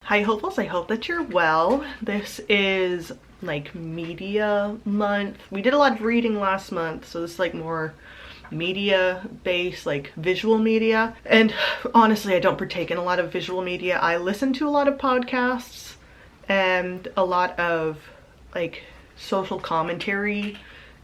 Hi hopefuls, I hope that you're well. This is like media month. We did a lot of reading last month, so this is like more media based, like visual media. And honestly, I don't partake in a lot of visual media. I listen to a lot of podcasts and a lot of like social commentary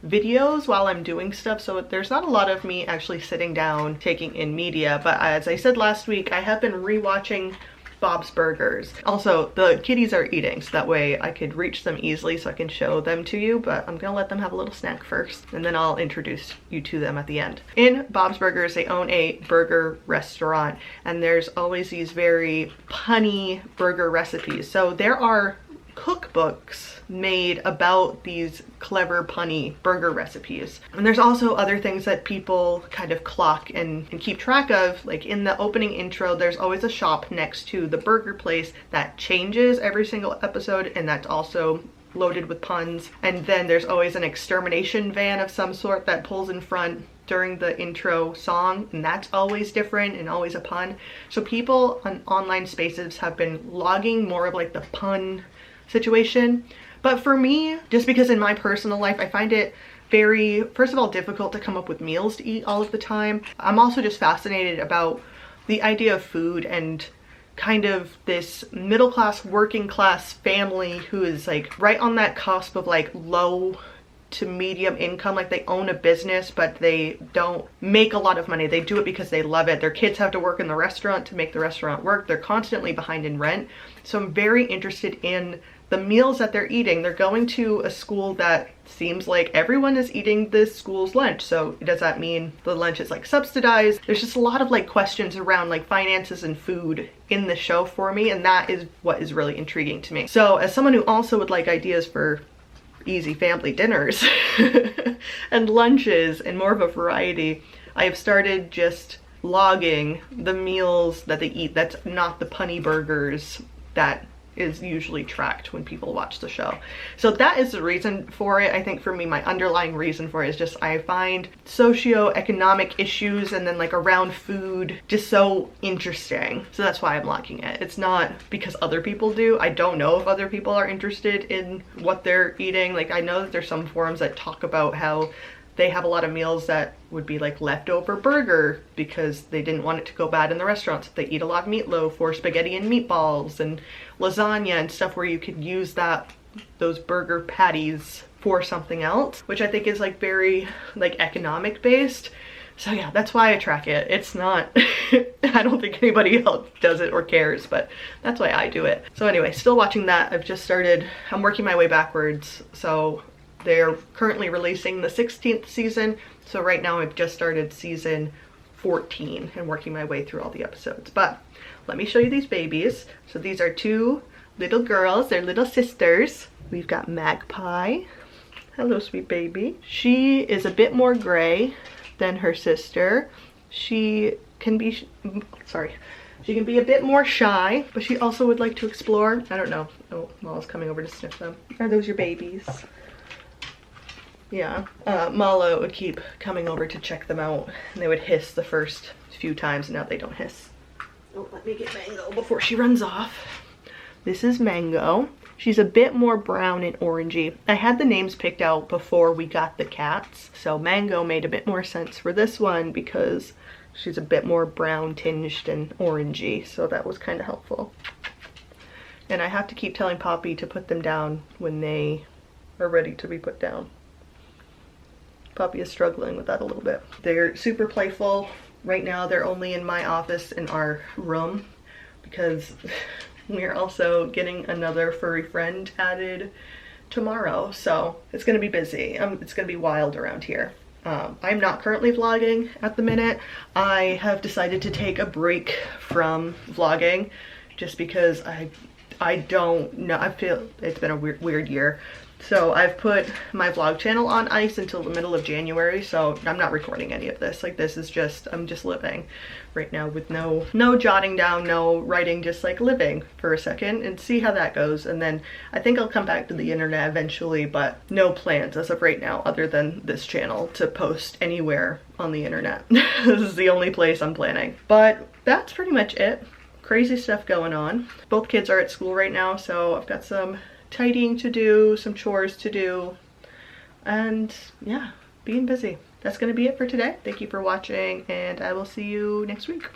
videos while I'm doing stuff, so there's not a lot of me actually sitting down taking in media. But as I said last week, I have been rewatching Bob's Burgers. Also, the kitties are eating, so that way I could reach them easily so I can show them to you, but I'm gonna let them have a little snack first, and then I'll introduce you to them at the end. In Bob's Burgers, they own a burger restaurant, and there's always these very punny burger recipes. So there are cookbooks made about these clever punny burger recipes, and there's also other things that people kind of clock and keep track of. Like in the opening intro, there's always a shop next to the burger place that changes every single episode, and that's also loaded with puns. And then there's always an extermination van of some sort that pulls in front during the intro song, and that's always different and always a pun. So people on online spaces have been logging more of like the pun situation. But for me, just because in my personal life I find it very, first of all, difficult to come up with meals to eat all of the time. I'm also just fascinated about the idea of food and kind of this middle class, working class family who is like right on that cusp of like low to medium income. Like they own a business, but they don't make a lot of money. They do it because they love it. Their kids have to work in the restaurant to make the restaurant work. They're constantly behind in rent. So I'm very interested in the meals that they're eating. They're going to a school that seems like everyone is eating this school's lunch. So does that mean the lunch is like subsidized? There's just a lot of like questions around like finances and food in the show for me, and that is what is really intriguing to me. So as someone who also would like ideas for easy family dinners and lunches and more of a variety, I have started just logging the meals that they eat. That's not the punny burgers that is usually tracked when people watch the show. So that is the reason for it. I think for me, my underlying reason for it is just I find socioeconomic issues and then like around food just so interesting. So that's why I'm logging it. It's not because other people do. I don't know if other people are interested in what they're eating. Like I know that there's some forums that talk about how they have a lot of meals that would be like leftover burger because they didn't want it to go bad in the restaurant. So they eat a lot of meatloaf or spaghetti and meatballs and lasagna and stuff where you could use those burger patties for something else, which I think is like very like economic based. So yeah, that's why I track it. It's not, I don't think anybody else does it or cares, but that's why I do it. So anyway, still watching that. I've just started, I'm working my way backwards. So they're currently releasing the 16th season. So right now I've just started season 14 and working my way through all the episodes. But let me show you these babies. So these are two little girls. They're little sisters. We've got Magpie. Hello, sweet baby. She is a bit more gray than her sister. She can be, she can be a bit more shy, but she also would like to explore. I don't know. Oh, Mala's coming over to sniff them. Are those your babies? Yeah, Mala would keep coming over to check them out, and they would hiss the first few times, and now they don't hiss. Oh, let me get Mango before she runs off. This is Mango. She's a bit more brown and orangey. I had the names picked out before we got the cats, so Mango made a bit more sense for this one because she's a bit more brown tinged and orangey, so that was kind of helpful. And I have to keep telling Poppy to put them down when they are ready to be put down. Poppy is struggling with that a little bit. They're super playful. Right now they're only in my office in our room because we're also getting another furry friend added tomorrow. So it's gonna be busy. It's gonna be wild around here. I'm not currently vlogging at the minute. I have decided to take a break from vlogging just because I don't know. I feel it's been a weird year. So I've put my vlog channel on ice until the middle of January, so I'm not recording any of this. Like this is just, I'm just living right now with no jotting down, no writing, just like living for a second and see how that goes. And then I think I'll come back to the internet eventually, but no plans as of right now other than this channel to post anywhere on the internet. This is the only place I'm planning. But that's pretty much it. crazy stuff going on. Both kids are at school right now, so I've got some tidying to do, some chores to do, and yeah, being busy. That's gonna be it for today. Thank you for watching, and I will see you next week.